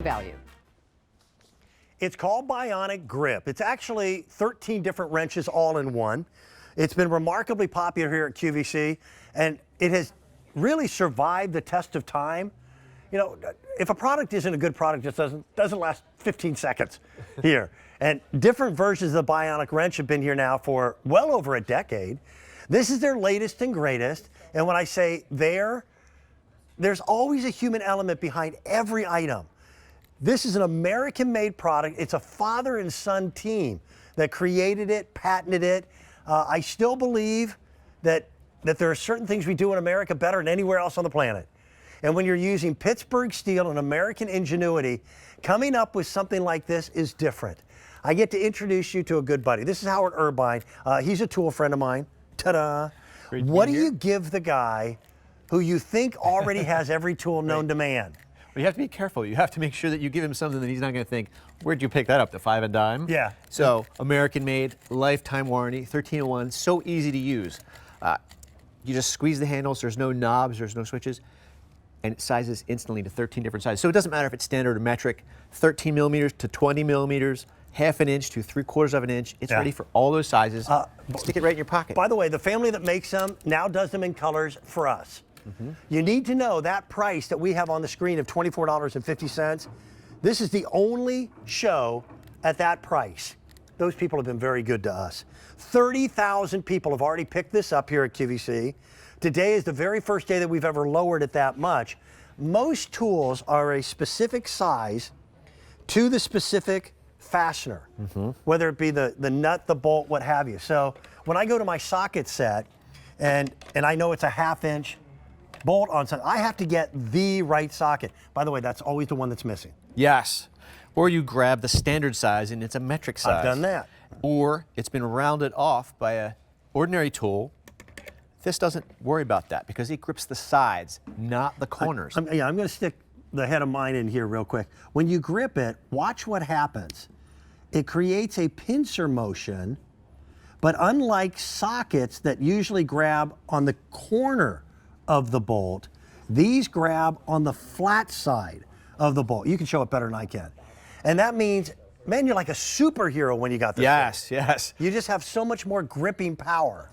value. It's called Bionic Grip. It's actually 13 different wrenches all in one. It's been remarkably popular here at QVC, and it has really survived the test of time. You know, if a product isn't a good product, it just doesn't last 15 seconds here. And different versions of the Bionic wrench have been here now for well over a decade. This is their latest and greatest. And when I say there's always a human element behind every item. This is an American-made product. It's a father and son team that created it, patented it. I still believe that there are certain things we do in America better than anywhere else on the planet. And when you're using Pittsburgh steel and American ingenuity, coming up with something like this is different. I get to introduce you to a good buddy. This is Howard Irvine. He's a tool friend of mine. Ta-da. What do you give the guy who you think already has every tool known to man? Well, you have to be careful. You have to make sure that you give him something that he's not going to think, where'd you pick that up, the 5 and dime? Yeah. So, American-made, lifetime warranty, 1301, so easy to use. You just squeeze the handles, there's no knobs, there's no switches, and it sizes instantly to 13 different sizes. So it doesn't matter if it's standard or metric, 13 millimeters to 20 millimeters, half an inch to 3/4 of an inch. It's ready for all those sizes. Stick it right in your pocket. By the way, the family that makes them now does them in colors for us. You need to know that price that we have on the screen of $24.50. This is the only show at that price. Those people have been very good to us. 30,000 people have already picked this up here at QVC. Today is the very first day that we've ever lowered it that much. Most tools are a specific size to the specific fastener, whether it be the nut, the bolt, what have you. So when I go to my socket set and I know it's a 1/2 inch bolt on something, I have to get the right socket. By the way, that's always the one that's missing. Yes. Or you grab the standard size and it's a metric size. I've done that. Or it's been rounded off by an ordinary tool. This doesn't worry about that because it grips the sides, not the corners. I'm going to stick the head of mine in here real quick. When you grip it, watch what happens. It creates a pincer motion, but unlike sockets that usually grab on the corner of the bolt, these grab on the flat side of the bolt. You can show it better than I can. And that means, man, you're like a superhero when you got this thing. Yes. You just have so much more gripping power.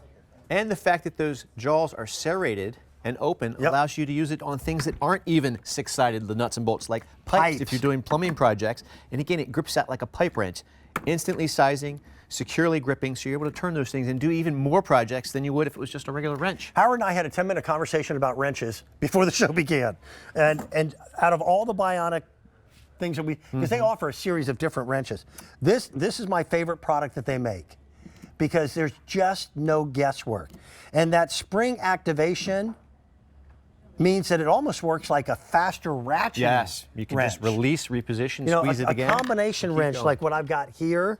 And the fact that those jaws are serrated and open allows you to use it on things that aren't even 6-sided, the nuts and bolts, like pipes if you're doing plumbing projects. And again, it grips out like a pipe wrench, instantly sizing, securely gripping, so you're able to turn those things and do even more projects than you would if it was just a regular wrench. Howard and I had a 10-minute conversation about wrenches before the show began. And out of all the Bionic things that because they offer a series of different wrenches, this is my favorite product that they make because there's just no guesswork. And that spring activation means that it almost works like a faster ratchet. Yes, you can just release, reposition, squeeze it again. A combination wrench like what I've got here,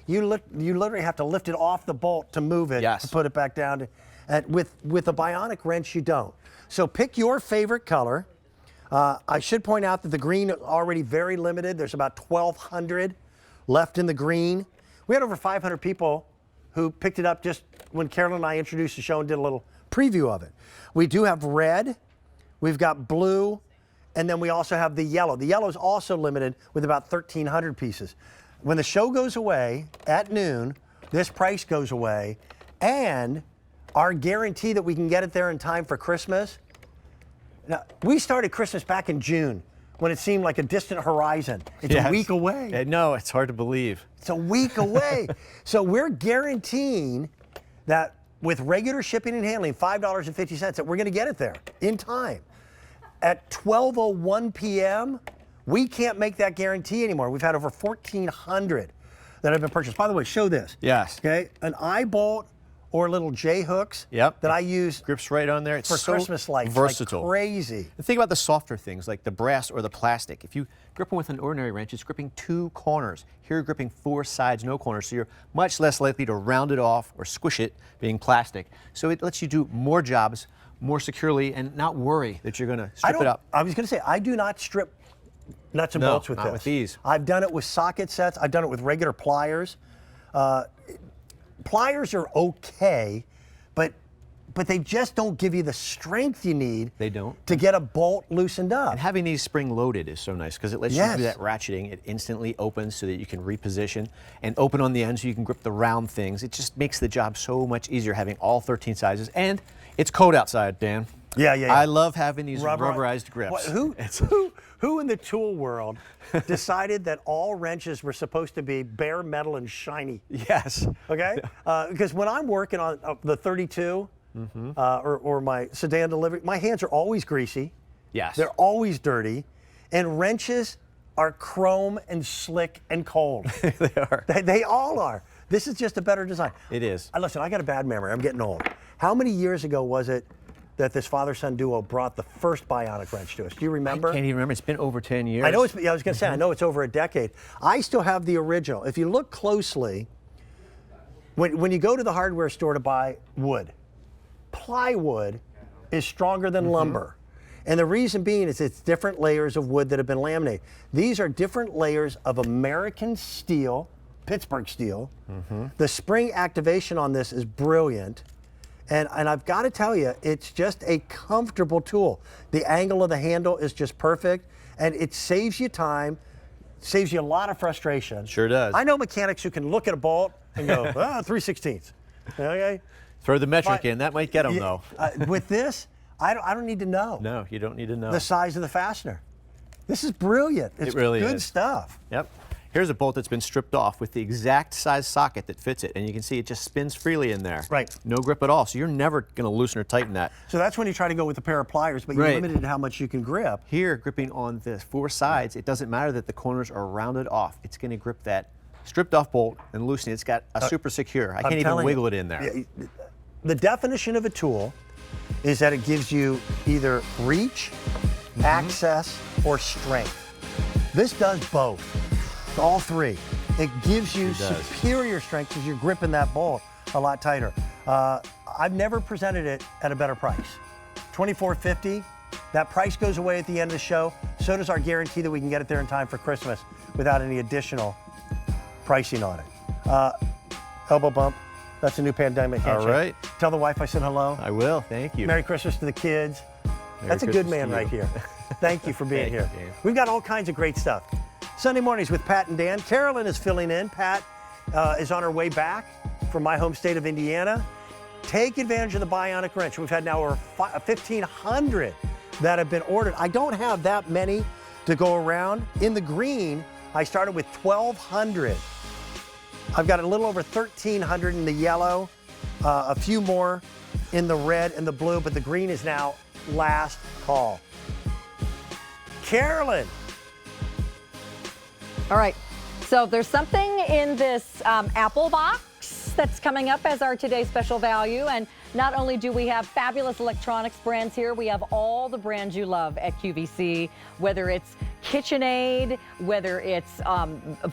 you literally have to lift it off the bolt to move it, to put it back down. With a Bionic wrench, you don't. So pick your favorite color. I should point out that the green is already very limited. There's about 1,200 left in the green. We had over 500 people who picked it up just when Carolyn and I introduced the show and did a little preview of it. We do have red, we've got blue, and then we also have the yellow. The yellow is also limited with about 1,300 pieces. When the show goes away at noon, this price goes away, and our guarantee that we can get it there in time for Christmas. Now, we started Christmas back in June when it seemed like a distant horizon. It's a week away. No, it's hard to believe. It's a week away. So we're guaranteeing that with regular shipping and handling, $5.50, that we're going to get it there in time. At 12:01 p.m., we can't make that guarantee anymore. We've had over 1,400 that have been purchased. By the way, show this. Yes. Okay, an eye bolt or little J hooks that I use. Grips right on there. It's for so Christmas lights. versatile. Like crazy. And think about the softer things like the brass or the plastic. If you grip them with an ordinary wrench, it's gripping 2 corners. Here you're gripping 4 sides, no corners. So you're much less likely to round it off or squish it, being plastic. So it lets you do more jobs more securely and not worry that you're going to strip it up. I was going to say, I do not strip nuts and bolts with this. Not with these. I've done it with socket sets. I've done it with regular pliers. Pliers are okay, but but they just don't give you the strength you need. They don't. To get a bolt loosened up. And having these spring loaded is so nice because it lets you do that ratcheting. It instantly opens so that you can reposition and open on the end so you can grip the round things. It just makes the job so much easier having all 13 sizes. And it's cold outside, Dan. Yeah. I love having these rubberized grips. Who in the tool world decided that all wrenches were supposed to be bare metal and shiny? Yes. Okay? Because when I'm working on the 32 or my sedan delivery, my hands are always greasy. Yes. They're always dirty. And wrenches are chrome and slick and cold. They are. They all are. This is just a better design. It is. Listen, I got a bad memory. I'm getting old. How many years ago was it that this father-son duo brought the first Bionic wrench to us? Do you remember? I can't even remember. It's been over 10 years. I know I was going to say, I know it's over a decade. I still have the original. If you look closely, when you go to the hardware store to buy wood, plywood is stronger than lumber. And the reason being is it's different layers of wood that have been laminated. These are different layers of American steel, Pittsburgh steel. The spring activation on this is brilliant. And I've got to tell you, it's just a comfortable tool. The angle of the handle is just perfect, and it saves you time, saves you a lot of frustration. Sure does. I know mechanics who can look at a bolt and go, 3/16. Okay? Throw the metric in. That might get them, though. With this, I don't need to know. No, you don't need to know. The size of the fastener. This is brilliant. It's really good is. stuff. Yep. Here's a bolt that's been stripped off with the exact size socket that fits it, and you can see it just spins freely in there. Right. No grip at all, so you're never going to loosen or tighten that. So that's when you try to go with a pair of pliers, but you're limited to how much you can grip. Here, gripping on the 4 sides, it doesn't matter that the corners are rounded off. It's going to grip that stripped off bolt and loosen it. It's got a super secure. I can't even wiggle it in there. The definition of a tool is that it gives you either reach, access, or strength. This does both. All three. It gives you superior strength because you're gripping that bolt a lot tighter. I've never presented it at a better price. $24.50. That price goes away at the end of the show. So does our guarantee that we can get it there in time for Christmas without any additional pricing on it. Elbow bump. That's a new pandemic handshake. All right. Tell the wife I said hello. I will. Thank you. Merry Christmas to the kids. That's a good man right here. Thank you for being here. Dan. We've got all kinds of great stuff. Sunday mornings with Pat and Dan. Carolyn is filling in. Pat is on her way back from my home state of Indiana. Take advantage of the Bionic wrench. We've had now over 1,500 that have been ordered. I don't have that many to go around. In the green, I started with 1,200. I've got a little over 1,300 in the yellow, a few more in the red and the blue, but the green is now last call. Carolyn. All right, so there's something in this Apple box that's coming up as our today's special value. And not only do we have fabulous electronics brands here, we have all the brands you love at QVC, whether it's KitchenAid, whether it's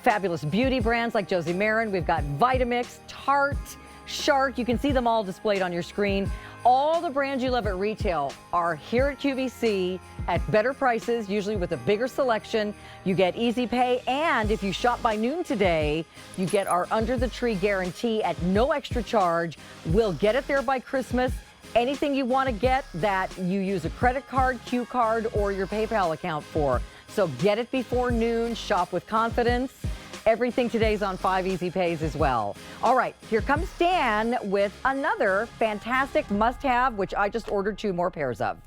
fabulous beauty brands like Josie Marin. We've got Vitamix, Tarte, Shark. You can see them all displayed on your screen. All the brands you love at retail are here at QVC at better prices, usually with a bigger selection. You get easy pay, and if you shop by noon today, you get our under the tree guarantee at no extra charge. We'll get it there by Christmas. Anything you want to get that you use a credit card, Q card, or your PayPal account for. So get it before noon, shop with confidence. Everything today's on 5 easy pays as well. All right, here comes Dan with another fantastic must-have, which I just ordered 2 more pairs of.